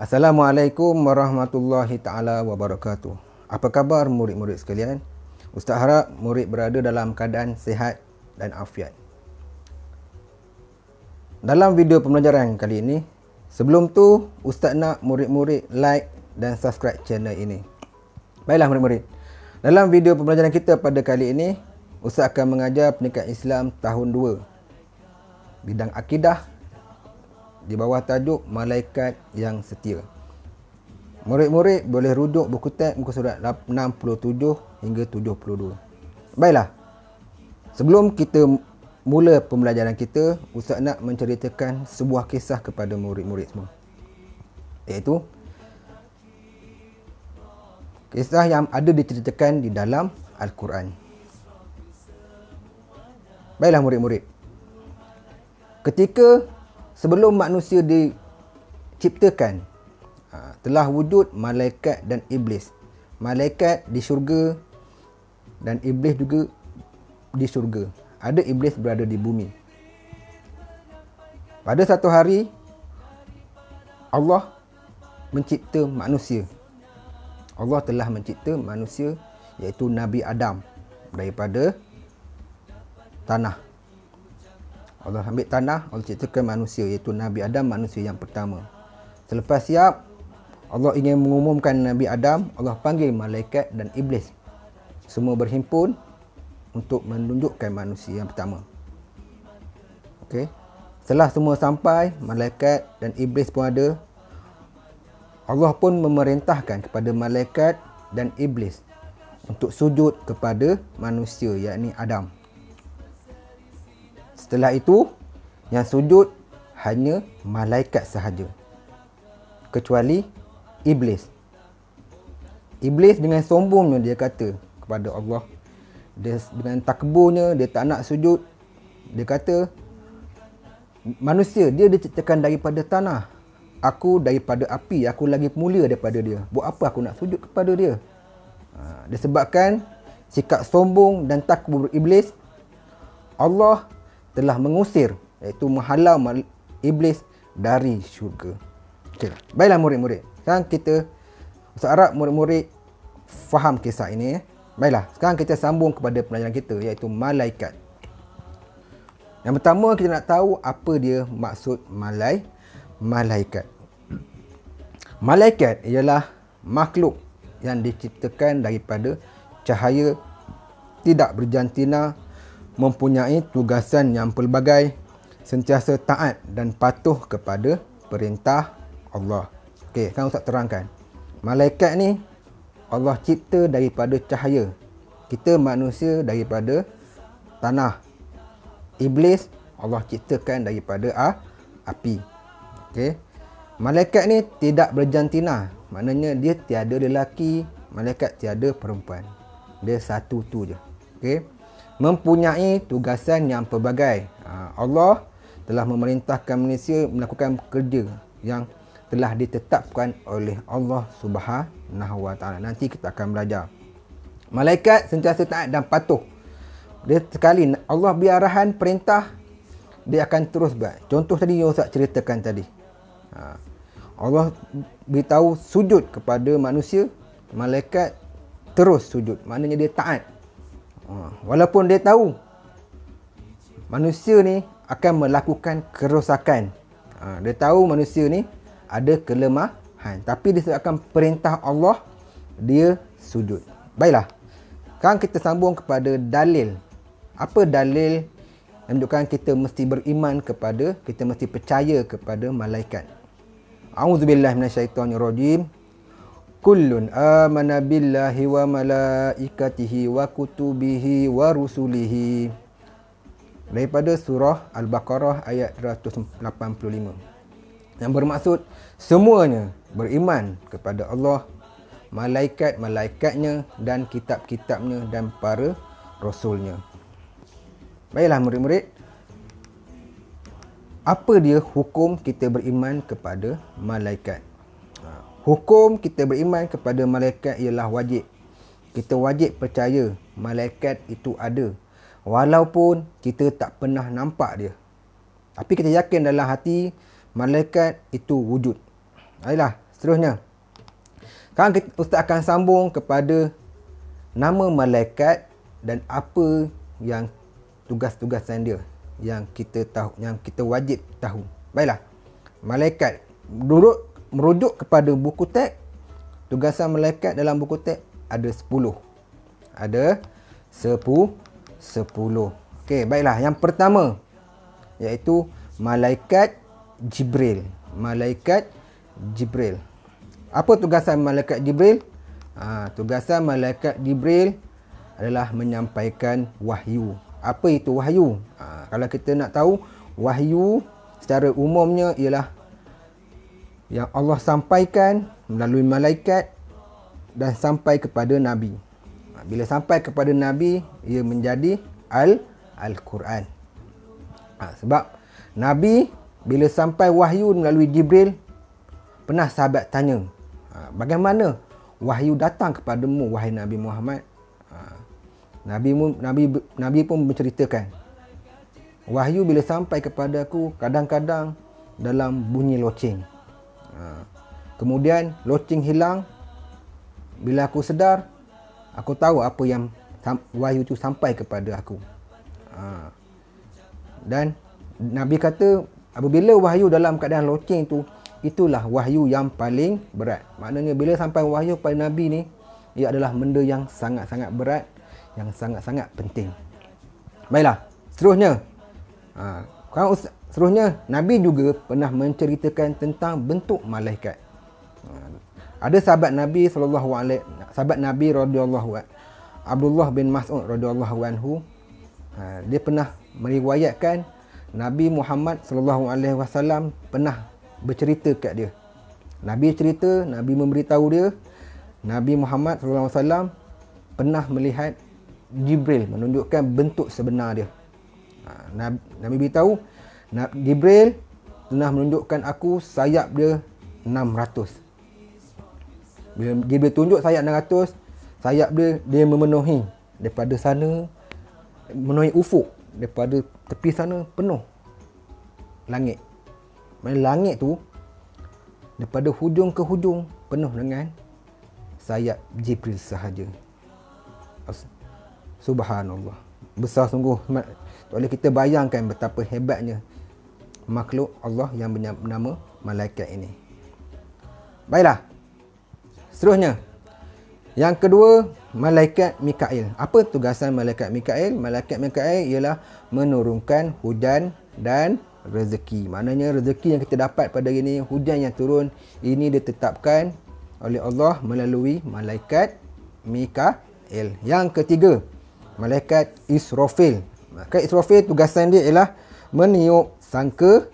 Assalamualaikum warahmatullahi ta'ala wabarakatuh. Apa khabar murid-murid sekalian? Ustaz harap murid berada dalam keadaan sihat dan afiat. Dalam video pembelajaran kali ini, sebelum tu Ustaz nak murid-murid like dan subscribe channel ini. Baiklah murid-murid, dalam video pembelajaran kita pada kali ini, Ustaz akan mengajar pendidikan Islam tahun 2, bidang akidah, di bawah tajuk Malaikat yang Setia. Murid-murid boleh rujuk buku teks muka surat 67 hingga 72. Baiklah, sebelum kita mula pembelajaran kita, Ustaz nak menceritakan sebuah kisah kepada murid-murid semua, iaitu kisah yang ada diceritakan di dalam Al-Quran. Baiklah murid-murid, ketika sebelum manusia diciptakan, telah wujud malaikat dan iblis. Malaikat di syurga dan iblis juga di syurga. Ada iblis berada di bumi. Pada satu hari, Allah mencipta manusia. Allah telah mencipta manusia, iaitu Nabi Adam, daripada tanah. Allah ambil tanah, Allah ciptakan manusia, iaitu Nabi Adam, manusia yang pertama. Selepas siap, Allah ingin mengumumkan Nabi Adam, Allah panggil malaikat dan iblis. Semua berhimpun untuk menunjukkan manusia yang pertama. Okey. Setelah semua sampai, malaikat dan iblis pun ada. Allah pun memerintahkan kepada malaikat dan iblis untuk sujud kepada manusia, yakni Adam. Setelah itu, yang sujud hanya malaikat sahaja, kecuali iblis. Iblis dengan sombongnya dia kata kepada Allah, dia dengan takburnya, dia tak nak sujud. Dia kata, manusia dia diciptakan daripada tanah, aku daripada api, aku lagi mulia daripada dia. Buat apa aku nak sujud kepada dia? Disebabkan sikap sombong dan takbur iblis, Allah telah mengusir, iaitu menghalau iblis dari syurga. Okay. Baiklah murid-murid, sekarang kita, Ustaz harap murid-murid faham kisah ini. Baiklah, sekarang kita sambung kepada pelajaran kita, iaitu malaikat. Yang pertama, kita nak tahu apa dia maksud malaikat. Malaikat ialah makhluk yang diciptakan daripada cahaya, tidak berjantina, mempunyai tugasan yang pelbagai, sentiasa taat dan patuh kepada perintah Allah. Okey, sekarang Ustaz terangkan. Malaikat ni Allah cipta daripada cahaya. Kita manusia daripada tanah. Iblis Allah ciptakan daripada api. Okey. Malaikat ni tidak berjantina. Maknanya dia tiada lelaki, malaikat tiada perempuan. Dia satu tu je. Okey. Mempunyai tugasan yang pelbagai. Allah telah memerintahkan manusia melakukan kerja yang telah ditetapkan oleh Allah Subhanahu Wa Taala. Nanti kita akan belajar. Malaikat sentiasa taat dan patuh. Dia sekali Allah beri arahan, perintah, dia akan terus buat. Contoh tadi yang Ustaz ceritakan tadi. Allah beritahu sujud kepada manusia, malaikat terus sujud. Maknanya dia taat. Walaupun dia tahu manusia ni akan melakukan kerosakan. Dia tahu manusia ni ada kelemahan, tapi disebabkan perintah Allah, dia sujud. Baiklah, sekarang kita sambung kepada dalil. Apa dalil yang menunjukkan kita mesti beriman kepada, kita mesti percaya kepada malaikat? A'udzubillahi minasyaitonirrajim. Kullun amana billahi wa malaikatihi wa kutubihi wa rusulihi. Daripada surah Al-Baqarah ayat 185. Yang bermaksud semuanya beriman kepada Allah, malaikat-malaikatnya dan kitab-kitabnya dan para rasulnya. Baiklah murid-murid, apa dia hukum kita beriman kepada malaikat? Hukum kita beriman kepada malaikat ialah wajib. Kita wajib percaya malaikat itu ada, walaupun kita tak pernah nampak dia. Tapi kita yakin dalam hati malaikat itu wujud. Baiklah, Seterusnya, sekarang Ustaz akan sambung kepada nama malaikat dan apa yang tugas-tugasan dia yang kita tahu, yang kita wajib tahu. Baiklah. Malaikat merujuk kepada buku teks. Tugasan malaikat dalam buku teks ada 10. Ada 10. Okey, baiklah. Yang pertama iaitu malaikat Jibril. Malaikat Jibril. Apa tugasan malaikat Jibril? Tugasan malaikat Jibril adalah menyampaikan wahyu. Apa itu wahyu? Kalau kita nak tahu, wahyu secara umumnya ialah yang Allah sampaikan melalui malaikat dan sampai kepada Nabi. Bila sampai kepada Nabi, ia menjadi Al-Quran. Sebab Nabi bila sampai wahyu melalui Jibril, pernah sahabat tanya, bagaimana wahyu datang kepadamu, wahai Nabi Muhammad? Nabi pun menceritakan, wahyu bila sampai kepada aku kadang-kadang dalam bunyi loceng. Kemudian loceng hilang. Bila aku sedar, aku tahu apa yang wahyu itu sampai kepada aku. Dan Nabi kata, apabila wahyu dalam keadaan loceng itu, itulah wahyu yang paling berat. Maknanya bila sampai wahyu kepada Nabi ni, ia adalah benda yang sangat-sangat berat, yang sangat-sangat penting. Baiklah, seterusnya. Seterusnya, Nabi juga pernah menceritakan tentang bentuk malaikat. Ada sahabat Nabi sahabat Nabi radhiyallahu anhu, Abdullah bin Mas'ud radhiyallahu anhu, dia pernah meriwayatkan Nabi Muhammad sallallahu alaihi wasallam pernah bercerita kat dia. Nabi cerita, Nabi memberitahu dia, Nabi Muhammad sallallahu alaihi wasallam pernah melihat Jibril, menunjukkan bentuk sebenar dia. Nabi beritahu, Jibril pernah menunjukkan aku sayap dia 600. Bila Jibril tunjuk sayap 600, sayap dia memenuhi daripada sana, memenuhi ufuk, daripada tepi sana penuh langit. Langit tu daripada hujung ke hujung penuh dengan sayap Jibril sahaja. Subhanallah. Besar sungguh. Tak boleh kita bayangkan betapa hebatnya makhluk Allah yang bernama malaikat ini. Baiklah. Seterusnya, yang kedua, malaikat Mikail. Apa tugasan malaikat Mikail? Malaikat Mikail ialah menurunkan hujan dan rezeki. Maknanya rezeki yang kita dapat pada hari ini, hujan yang turun, ini ditetapkan oleh Allah melalui malaikat Mikail. Yang ketiga, malaikat Israfil. Malaikat Israfil tugasan dia ialah meniup sangka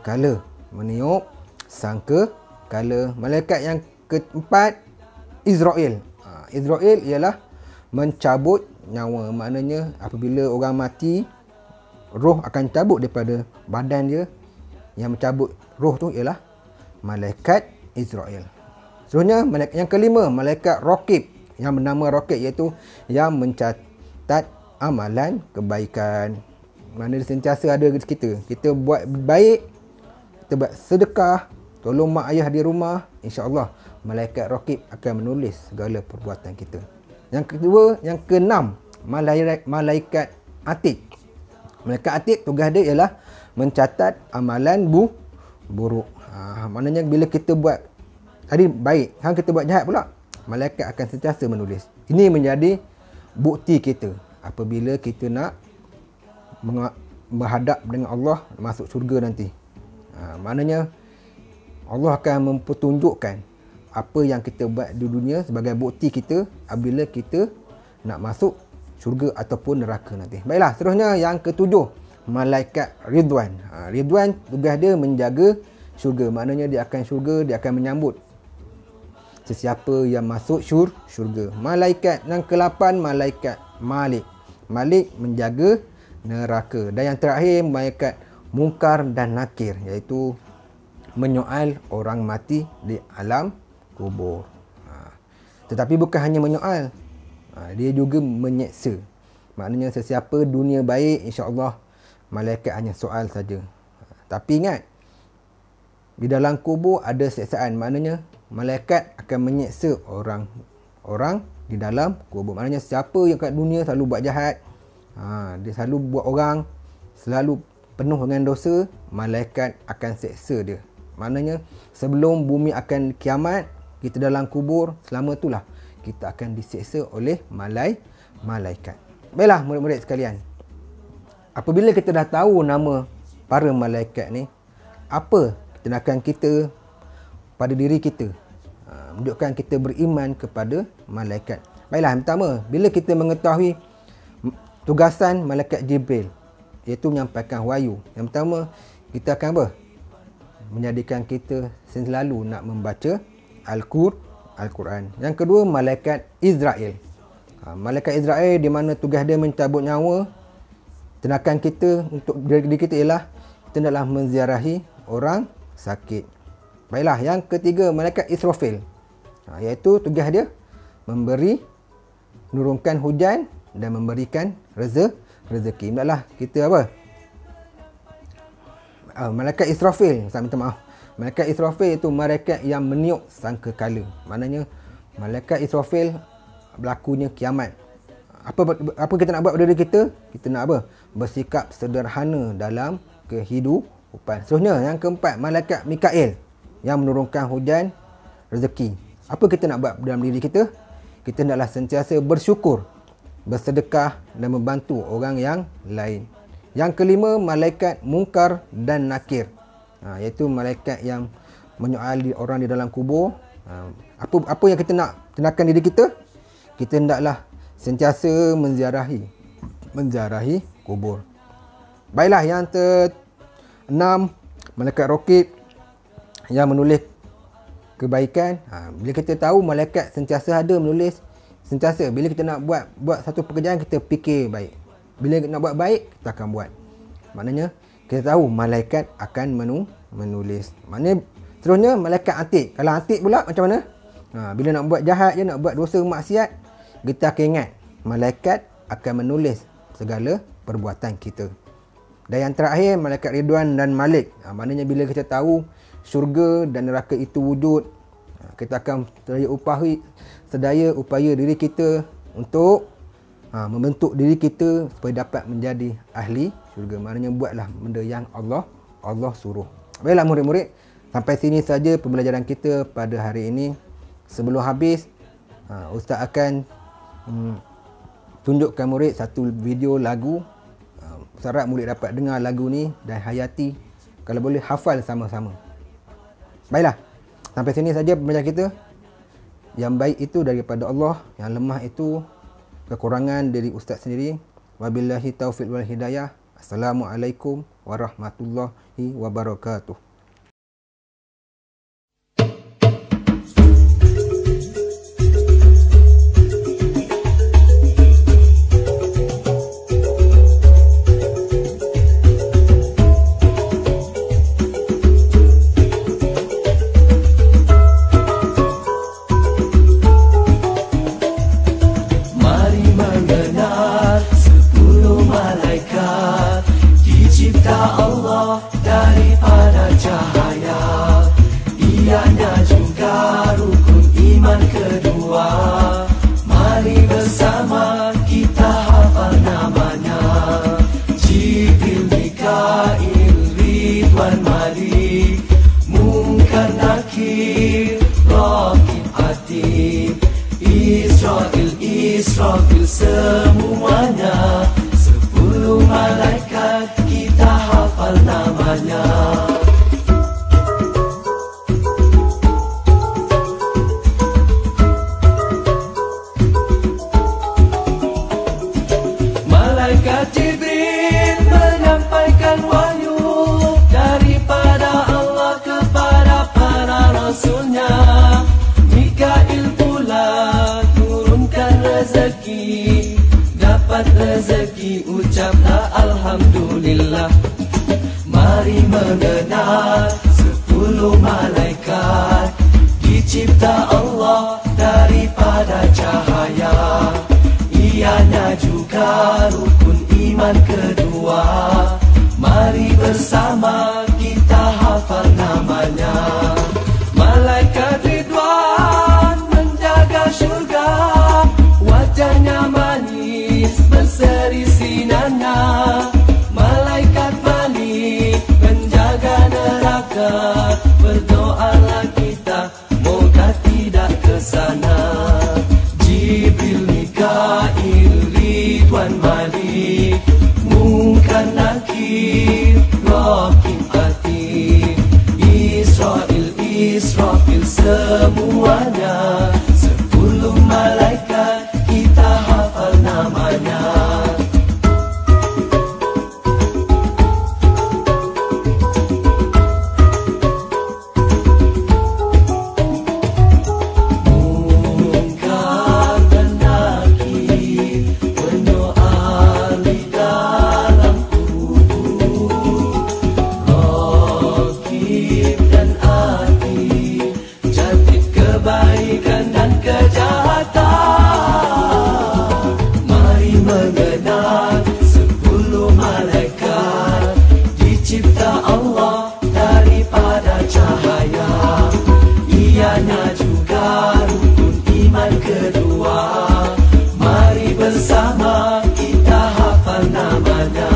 kala. Meniup sangka kala. Malaikat yang keempat, Israel. Israel ialah mencabut nyawa. Maknanya apabila orang mati, roh akan cabut daripada badan dia. Yang mencabut roh tu ialah malaikat Israel. Seterusnya, yang kelima, malaikat Raqib. Yang bernama Raqib, iaitu yang mencatat amalan kebaikan. Mana dia sentiasa ada kita. Kita buat baik, kita buat sedekah, tolong mak ayah di rumah, insya-Allah malaikat Raqib akan menulis segala perbuatan kita. Yang kedua, yang keenam, malaikat Atid. Malaikat Atid tugas dia ialah mencatat amalan buruk. Maknanya bila kita buat tadi baik, hang kita buat jahat pula, malaikat akan sentiasa menulis. Ini menjadi bukti kita apabila kita nak berhadap dengan Allah masuk syurga nanti. Maknanya Allah akan mempertunjukkan apa yang kita buat di dunia sebagai bukti kita apabila kita nak masuk syurga ataupun neraka nanti. Baiklah, seterusnya yang ketujuh, malaikat Ridwan. Ridwan tugas dia menjaga syurga. Maknanya dia akan syurga, dia akan menyambut sesiapa yang masuk syurga. Malaikat yang ke-8, malaikat Malik. Malik menjaga neraka. Dan yang terakhir, malaikat Munkar dan Nakir, iaitu menyoal orang mati di alam kubur. Tetapi bukan hanya menyoal, dia juga menyeksa. Maknanya sesiapa dunia baik, insya-Allah malaikat hanya soal saja. Tapi ingat, di dalam kubur ada siksaan. Maknanya malaikat akan menyiksa orang di dalam kubur. Maknanya siapa yang kat dunia selalu buat jahat, dia selalu buat orang selalu penuh dengan dosa, malaikat akan seksa dia. Maknanya sebelum bumi akan kiamat, kita dalam kubur, selama itulah kita akan diseksa oleh malaikat. Baiklah murid-murid sekalian, apabila kita dah tahu nama para malaikat ni, apa tindakan kita pada diri kita? Menunjukkan kita beriman kepada malaikat. Baiklah, yang pertama, bila kita mengetahui tugasan malaikat Jibril, iaitu menyampaikan wahyu, yang pertama kita akan apa? Menjadikan kita selalu nak membaca Al-Quran. Yang kedua, malaikat Israel. Malaikat Israel di mana tugas dia mencabut nyawa. Tindakan kita untuk diri kita ialah kita hendaklah menziarahi orang sakit. Baiklah, yang ketiga, malaikat Israfil, iaitu tugas dia menurunkan hujan dan memberikan rezeki. Hendaklah kita apa? Malaikat Israfil, saya minta maaf. Malaikat Israfil itu malaikat yang meniup sangkakala. Maknanya malaikat Israfil berlakunya kiamat. Apa kita nak buat pada diri kita? Kita nak apa? Bersikap sederhana dalam kehidupan. Seterusnya, yang keempat, malaikat Mikail yang menurunkan hujan rezeki. Apa kita nak buat dalam diri kita? Kita hendaklah sentiasa bersyukur, bersedekah dan membantu orang yang lain. Yang kelima, malaikat Munkar dan Nakir, iaitu malaikat yang menyoali orang di dalam kubur. Apa yang kita nak tindakan diri kita? Kita hendaklah sentiasa menziarahi kubur. Baiklah, yang keenam, malaikat Raqib yang menulis kebaikan. Bila kita tahu malaikat sentiasa ada menulis, sentiasa bila kita nak buat satu pekerjaan, kita fikir baik. Bila nak buat baik, kita akan buat. Maknanya kita tahu malaikat akan menulis. Maknanya seterusnya, malaikat Atid. Kalau Atid pula macam mana? Bila nak buat jahat je, nak buat dosa maksiat, kita akan ingat malaikat akan menulis segala perbuatan kita. Dan yang terakhir, malaikat Ridwan dan Malik. Maknanya bila kita tahu syurga dan neraka itu wujud, kita akan sedaya upaya diri kita untuk membentuk diri kita supaya dapat menjadi ahli syurga. Maknanya buatlah benda yang Allah suruh. Baiklah murid-murid, sampai sini saja pembelajaran kita pada hari ini. Sebelum habis, Ustaz akan tunjukkan murid satu video lagu. Harap murid dapat dengar lagu ni dan hayati, kalau boleh hafal sama-sama. Baiklah, sampai sini saja pembelajaran kita. Yang baik itu daripada Allah, yang lemah itu kekurangan dari Ustaz sendiri. Wabillahi taufiq wal hidayah. Assalamualaikum warahmatullahi wabarakatuh. Israfil semuanya, 10 malaikat kita hafal namanya. Malaikat Jibril menyampaikan wahyu daripada Allah kepada para rasulnya. Mikail pula rezeki, dapat rezeki, ucaplah alhamdulillah. Mari mengenal 10 malaikat, dicipta Allah daripada cahaya. Ianya juga rukun iman kedua. Mari bersama kita hafal hafal namanya. Malaikat Ridwan menjaga syurga, wajahnya manis berseri sinarnya. Malaikat Malik menjaga neraka, berdoalah kita moga tidak ke sana. Jibril, Mikail, Ridwan, Malik, Munkar, Nakir, Raqib, Atid, Israil, Israfil, semuanya 10 malaikat kita hafal namanya. Kebaikan dan kejahatan, mari mengenal 10 malaikat dicipta Allah daripada cahaya. Ianya juga rukun iman kedua, mari bersama kita hafal namanya.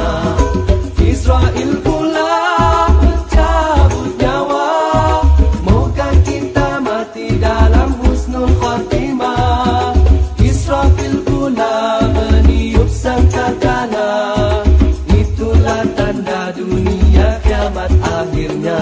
Israil pula mencabut nyawa, moga kita mati dalam husnul khatimah. Israfil pula meniup sangkakala, itulah tanda dunia kiamat akhirnya.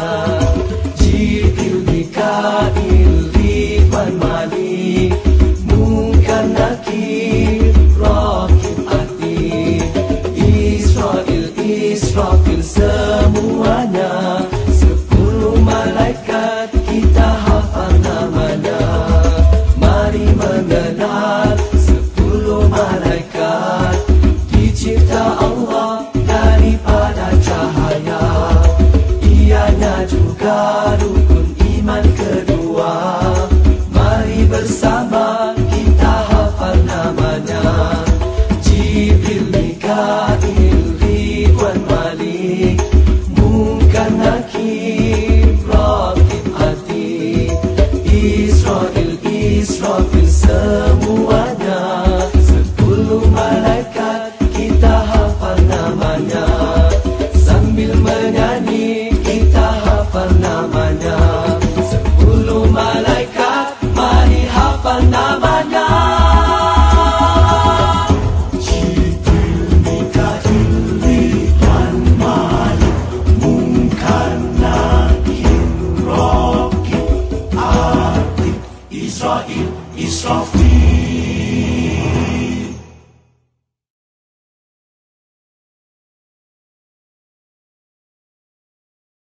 Jibril, Mikail, Ridwan, Malik, Munkar, Nakir, Raqib, Atid, Israil, Israfil, semuanya 10 malaikat kita hafal namanya. Mari mengenal 10 malaikat dicipta Allah daripada cahaya. Ianya juga